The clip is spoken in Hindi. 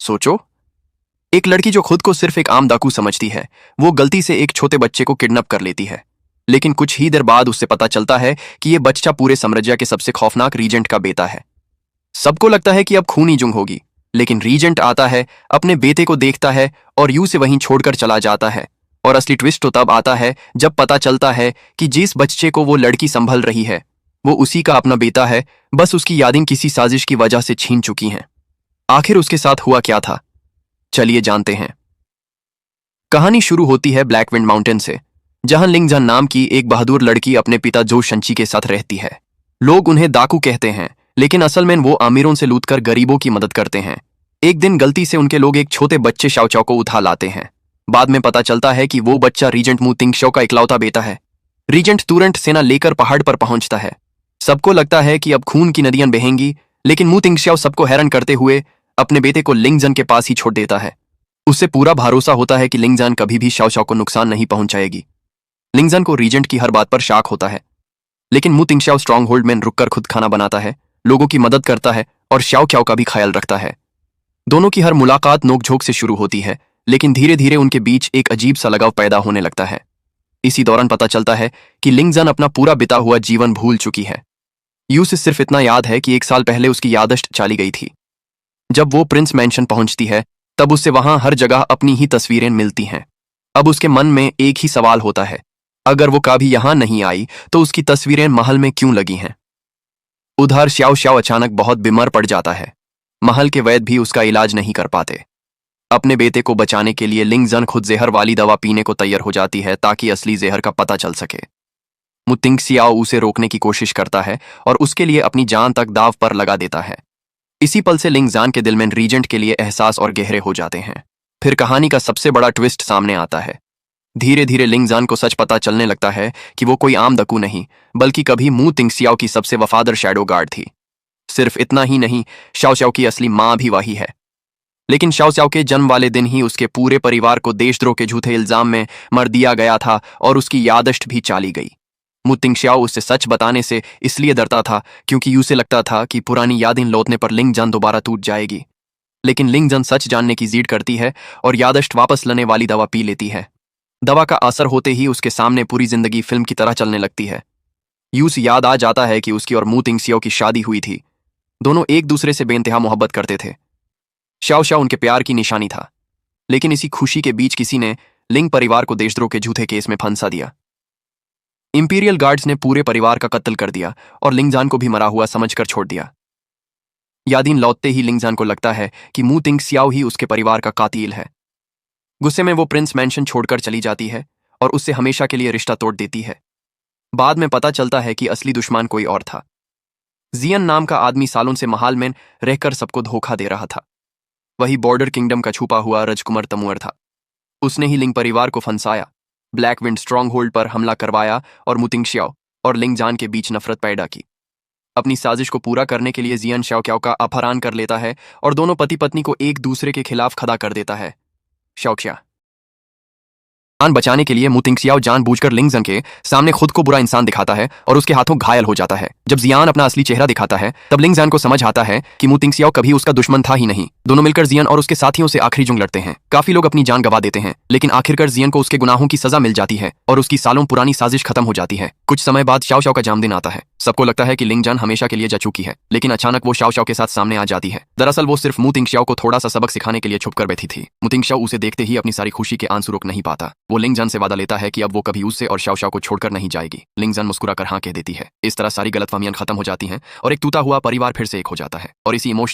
सोचो, एक लड़की जो खुद को सिर्फ एक आम डाकू समझती है, वो गलती से एक छोटे बच्चे को किडनैप कर लेती है। लेकिन कुछ ही देर बाद उससे पता चलता है कि ये बच्चा पूरे साम्राज्य के सबसे खौफनाक रीजेंट का बेटा है। सबको लगता है कि अब खूनी जंग होगी, लेकिन रीजेंट आता है, अपने बेटे को देखता है और यूं से वहीं छोड़कर चला जाता है। और असली ट्विस्ट तो तब आता है जब पता चलता है कि जिस बच्चे को वो लड़की संभल रही है, वो उसी का अपना बेटा है, बस उसकी यादें किसी साजिश की वजह से छीन चुकी हैं। आखिर उसके साथ हुआ क्या था, चलिए जानते हैं। कहानी शुरू होती है ब्लैक विंड माउंटेन से, जहां लिंगजन नाम की एक बहादुर लड़की अपने पिता जो शंची के साथ रहती है। लोग उन्हें डाकू कहते हैं, लेकिन असल में वो अमीरों से लूटकर गरीबों की मदद करते हैं। एक दिन गलती से उनके लोग एक छोटे बच्चे शाओचाओ को उठा लाते हैं। बाद में पता चलता है कि वो बच्चा रीजेंट मू तिंगशाओ का इकलौता बेटा है। रीजेंट तुरंत सेना लेकर पहाड़ पर पहुंचता है। सबको लगता है कि अब खून की नदियां बहेंगी, लेकिन मू तिंगशाओ सबको हैरान करते हुए अपने बेटे को लिंगजन के पास ही छोड़ देता है। उससे पूरा भरोसा होता है कि लिंगजन कभी भी शाओचाओ को नुकसान नहीं पहुंचाएगी। लिंगजन को रीजेंट की हर बात पर शक होता है, लेकिन मू तिंगशाओ स्ट्रांग होल्ड में रुककर खुद खाना बनाता है, लोगों की मदद करता है और शाओचाओ का भी ख्याल रखता है। दोनों की हर मुलाकात नोकझोंक से शुरू होती है, लेकिन धीरे धीरे उनके बीच एक अजीब सा लगाव पैदा होने लगता है। इसी दौरान पता चलता है कि लिंगजन अपना पूरा बिता हुआ जीवन भूल चुकी है। यू से सिर्फ इतना याद है कि 1 साल पहले उसकी याददाश्त चली गई थी। जब वो प्रिंस मैंशन पहुंचती है, तब उससे वहां हर जगह अपनी ही तस्वीरें मिलती हैं। अब उसके मन में एक ही सवाल होता है, अगर वो कभी यहां नहीं आई तो उसकी तस्वीरें महल में क्यों लगी हैं। उधर श्याओ श्याओ अचानक बहुत बीमार पड़ जाता है। महल के वैद्य भी उसका इलाज नहीं कर पाते। अपने बेटे को बचाने के लिए लिंगजन खुद जहर वाली दवा पीने को तैयार हो जाती है, ताकि असली जहर का पता चल सके। मू तिंगशियाओ उसे रोकने की कोशिश करता है और उसके लिए अपनी जान तक दाव पर लगा देता है। इसी पल से लिंगजान के दिल में रीजेंट के लिए एहसास और गहरे हो जाते हैं। फिर कहानी का सबसे बड़ा ट्विस्ट सामने आता है। धीरे धीरे लिंगजान को सच पता चलने लगता है कि वो कोई आम डाकू नहीं, बल्कि कभी मू तिंगशियाओ की सबसे वफादार शैडो गार्ड थी। सिर्फ इतना ही नहीं, शाओचाओ की असली मां भी वही है। लेकिन शाओचाओ के जन्म वाले दिन ही उसके पूरे परिवार को देशद्रोह के झूठे इल्जाम में मर दिया गया था और उसकी याददाश्त भी चली गई। मू तिंगशियाओ उससे सच बताने से इसलिए डरता था क्योंकि यूसे लगता था कि पुरानी यादें लौटने पर लिंगजन दोबारा टूट जाएगी। लेकिन लिंगजन सच जानने की जिद करती है और याददाश्त वापस लाने वाली दवा पी लेती है। दवा का असर होते ही उसके सामने पूरी जिंदगी फिल्म की तरह चलने लगती है। यूस याद आ जाता है कि उसकी और मू तिंगशियाओ की शादी हुई थी। दोनों एक दूसरे से बेइंतहा मोहब्बत करते थे। शाओ शाओ उनके प्यार की निशानी था, लेकिन इसी खुशी के बीच किसी ने लिंग परिवार को देशद्रोह के झूठे केस में फंसा दिया। इंपीरियल गार्ड्स ने पूरे परिवार का कत्ल कर दिया और लिंगजान को भी मरा हुआ समझकर छोड़ दिया। यादीन लौटते ही लिंगजान को लगता है कि मू तिंगशियाओ ही उसके परिवार का कातिल है। गुस्से में वो प्रिंस मैंशन छोड़कर चली जाती है और उससे हमेशा के लिए रिश्ता तोड़ देती है। बाद में पता चलता है कि असली दुश्मन कोई और था। जियन नाम का आदमी सालों से महल में रहकर सबको धोखा दे रहा था। वही बॉर्डर किंगडम का छुपा हुआ राजकुमार तमुअर था। उसने ही लिंग परिवार को फंसाया, ब्लैक विंड स्ट्रांग होल्ड पर हमला करवाया और मू तिंगशियाओ और लिंगजान के बीच नफरत पैदा की। अपनी साजिश को पूरा करने के लिए जियन शाओचाओ का अपहरण कर लेता है और दोनों पति पत्नी को एक दूसरे के खिलाफ खड़ा कर देता है। शाओचाओ जान बचाने के लिए मू तिंगशियाओ जानबूझकर लिंगजन के सामने खुद को बुरा इंसान दिखाता है और उसके हाथों घायल हो जाता है। जब जियान अपना असली चेहरा दिखाता है, तब लिंगजन को समझ आता है कि मू तिंगशियाओ कभी उसका दुश्मन था ही नहीं। दोनों मिलकर जियन और उसके साथियों से आखिरी जंग लड़ते हैं। काफी लोग अपनी जान गंवा देते हैं, लेकिन आखिरकार जियन को उसके गुनाहों की सजा मिल जाती है और उसकी सालों पुरानी साजिश खत्म हो जाती है। कुछ समय बाद शाओचाओ का जन्मदिन आता है। सबको लगता है कि लिंगजन हमेशा के लिए जा चुकी है, लेकिन अचानक वो शाओचाओ के साथ सामने आ जाती है। दरअसल वो सिर्फ मू तिंगशियाओ को थोड़ा सा सबक सिखाने के लिए छुपकर बैठी थी। मू तिंगशियाओ उसे देखते ही अपनी सारी खुशी के आंसू रोक नहीं पाता। वो लिंगजन से वादा लेता है कि अब वो कभी उससे और शाओचाओ को छोड़कर नहीं जाएगी। लिंगजन मुस्कुराकर हाँ कह देती है। इस तरह सारी गलतफहमियां खत्म हो जाती हैं और एक टूटा हुआ परिवार फिर से एक हो जाता है। और इसी इमोशन